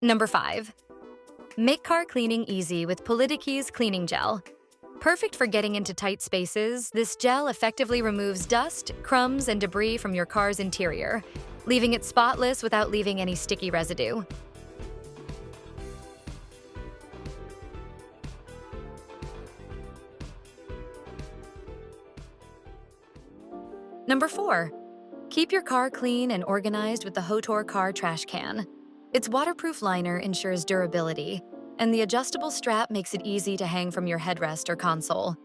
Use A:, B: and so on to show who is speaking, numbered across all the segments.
A: Number 5. Make car cleaning easy with PULIDIKI's cleaning gel. Perfect for getting into tight spaces, this gel effectively removes dust, crumbs, and debris from your car's interior, leaving it spotless without leaving any sticky residue. Number 4. Keep your car clean and organized with the HOTOR Car Trash Can. Its waterproof liner ensures durability, and the adjustable strap makes it easy to hang from your headrest or console.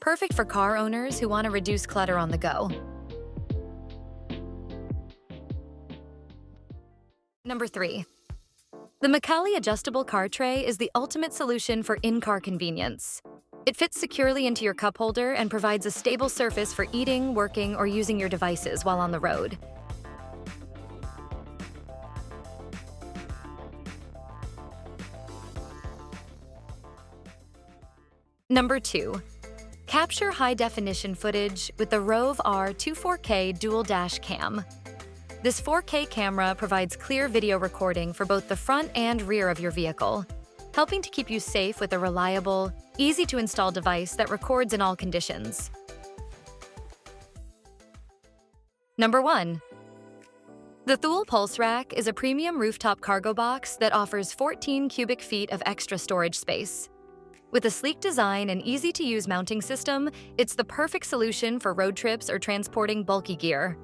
A: Perfect for car owners who want to reduce clutter on the go. Number 3. The Macally adjustable car tray is the ultimate solution for in-car convenience. It fits securely into your cup holder and provides a stable surface for eating, working, or using your devices while on the road. Number 2. Capture high-definition footage with the ROVE R24K Dual Dash Cam. This 4K camera provides clear video recording for both the front and rear of your vehicle, helping to keep you safe with a reliable, easy-to-install device that records in all conditions. Number 1. The Thule Pulse Rack is a premium rooftop cargo box that offers 14 cubic feet of extra storage space. With a sleek design and easy-to-use mounting system, it's the perfect solution for road trips or transporting bulky gear.